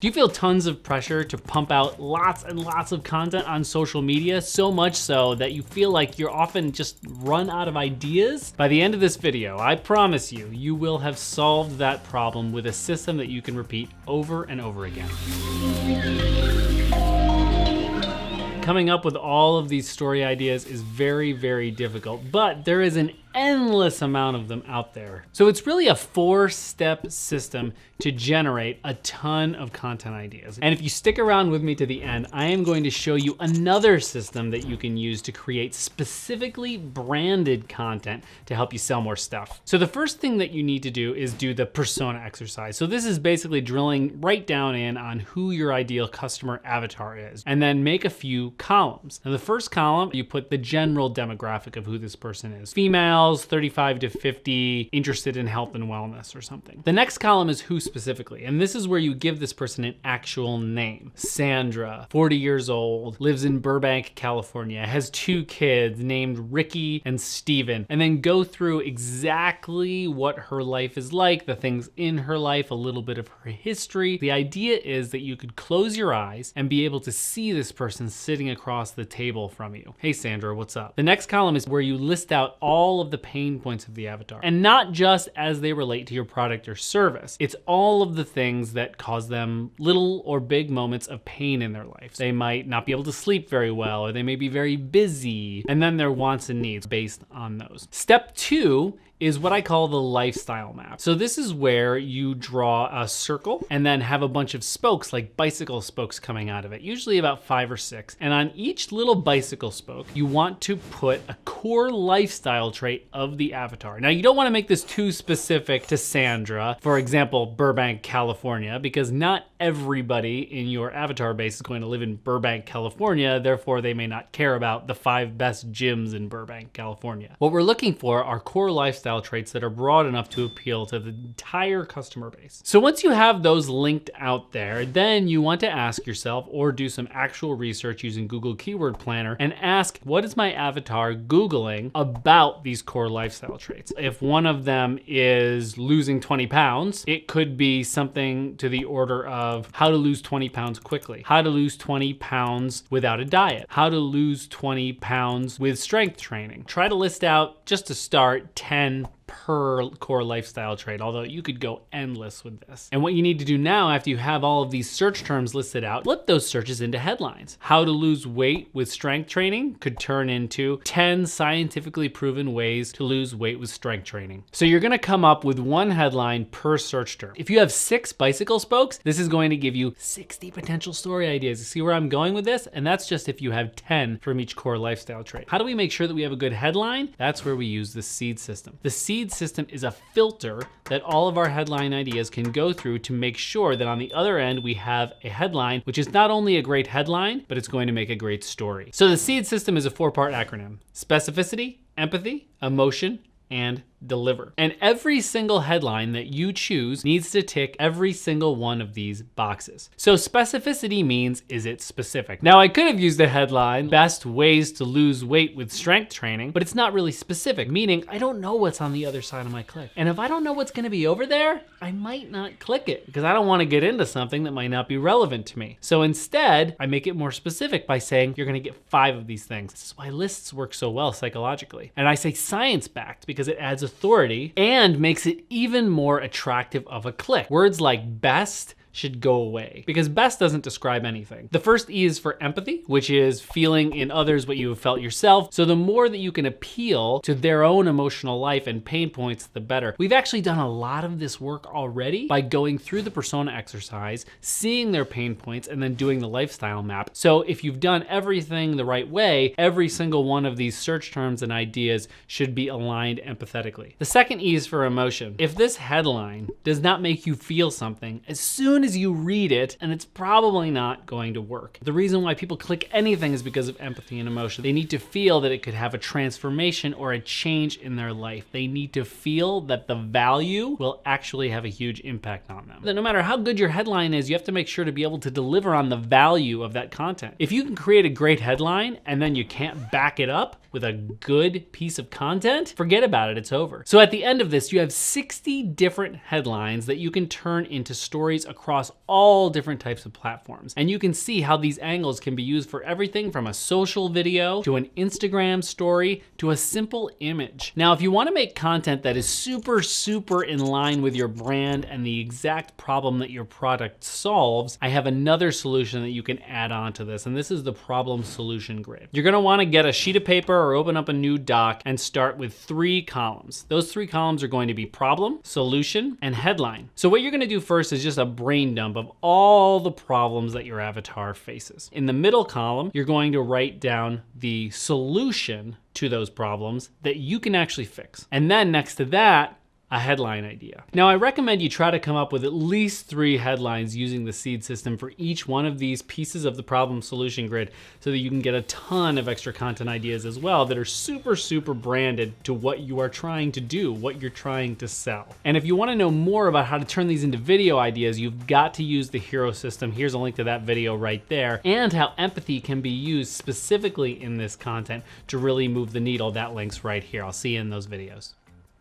Do you feel tons of pressure to pump out lots and lots of content on social media, so much so that you feel like you're often just run out of ideas? By the end of this video, I promise you, you will have solved that problem with a system that you can repeat over and over again. Coming up with all of these story ideas is very, very difficult, but there is an endless amount of them out there. So it's really a 4-step system to generate a ton of content ideas. And if you stick around with me to the end, I am going to show you another system that you can use to create specifically branded content to help you sell more stuff. So the first thing that you need to do is do the persona exercise. So this is basically drilling right down in on who your ideal customer avatar is, and then make a few columns. Now the first column, you put the general demographic of who this person is. Females, 35 to 50, interested in health and wellness or something. The next column is who specifically, and this is where you give this person an actual name. Sandra, 40 years old, lives in Burbank, California, has 2 kids named Ricky and Steven, and then go through exactly what her life is like, the things in her life, a little bit of her history. The idea is that you could close your eyes and be able to see this person sitting across the table from you. Hey Sandra, what's up? The next column is where you list out all of the pain points of the avatar, and not just as they relate to your product or service. It's all of the things that cause them little or big moments of pain in their life. They might not be able to sleep very well, or they may be very busy, and then their wants and needs based on those. Step 2 is what I call the lifestyle map. So this is where you draw a circle and then have a bunch of spokes, like bicycle spokes coming out of it, usually about 5 or 6. And on each little bicycle spoke, you want to put a core lifestyle trait of the avatar. Now you don't want to make this too specific to Sandra, for example, Burbank, California, because not everybody in your avatar base is going to live in Burbank, California, therefore they may not care about the 5 best gyms in Burbank, California. What we're looking for are core lifestyle traits that are broad enough to appeal to the entire customer base. So once you have those linked out there, then you want to ask yourself, or do some actual research using Google Keyword Planner, and ask, what is my avatar Googling about these core lifestyle traits? If one of them is losing 20 pounds, it could be something to the order of how to lose 20 pounds quickly, how to lose 20 pounds without a diet, how to lose 20 pounds with strength training. Try to list out, just to start, 10 per core lifestyle trait, although you could go endless with this. And what you need to do now, after you have all of these search terms listed out, flip those searches into headlines. How to lose weight with strength training could turn into 10 scientifically proven ways to lose weight with strength training. So you're gonna come up with one headline per search term. If you have 6 bicycle spokes, this is going to give you 60 potential story ideas. You see where I'm going with this? And that's just if you have 10 from each core lifestyle trait. How do we make sure that we have a good headline? That's where we use the seed system. The seed system is a filter that all of our headline ideas can go through to make sure that on the other end we have a headline which is not only a great headline, but it's going to make a great story. So the seed system is a 4-part acronym: specificity, empathy, emotion, and deliver. And every single headline that you choose needs to tick every single one of these boxes. So specificity means, is it specific? Now I could have used the headline, best ways to lose weight with strength training, but it's not really specific, meaning I don't know what's on the other side of my click. And if I don't know what's gonna be over there, I might not click it because I don't wanna get into something that might not be relevant to me. So instead, I make it more specific by saying you're gonna get 5 of these things. This is why lists work so well psychologically. And I say science-backed because it adds authority and makes it even more attractive of a click. Words like best should go away because best doesn't describe anything. The first E is for empathy, which is feeling in others what you have felt yourself. So the more that you can appeal to their own emotional life and pain points, the better. We've actually done a lot of this work already by going through the persona exercise, seeing their pain points, and then doing the lifestyle map. So if you've done everything the right way, every single one of these search terms and ideas should be aligned empathetically. The second E is for emotion. If this headline does not make you feel something, as soon as you read it, and it's probably not going to work. The reason why people click anything is because of empathy and emotion. They need to feel that it could have a transformation or a change in their life. They need to feel that the value will actually have a huge impact on them. That no matter how good your headline is, you have to make sure to be able to deliver on the value of that content. If you can create a great headline and then you can't back it up with with a good piece of content, forget about it, it's over. So at the end of this, you have 60 different headlines that you can turn into stories across all different types of platforms. And you can see how these angles can be used for everything from a social video to an Instagram story to a simple image. Now, if you want to make content that is super in line with your brand and the exact problem that your product solves, I have another solution that you can add on to this, and this is the problem solution grid. You're gonna wanna get a sheet of paper or open up a new doc and start with 3 columns. Those 3 columns are going to be problem, solution, and headline. So what you're gonna do first is just a brain dump of all the problems that your avatar faces. In the middle column, you're going to write down the solution to those problems that you can actually fix. And then next to that, a headline idea. Now, I recommend you try to come up with at least 3 headlines using the seed system for each one of these pieces of the problem solution grid so that you can get a ton of extra content ideas as well that are super branded to what you are trying to do, what you're trying to sell. And if you want to know more about how to turn these into video ideas, you've got to use the hero system. Here's a link to that video right there, and how empathy can be used specifically in this content to really move the needle. That link's right here. I'll see you in those videos.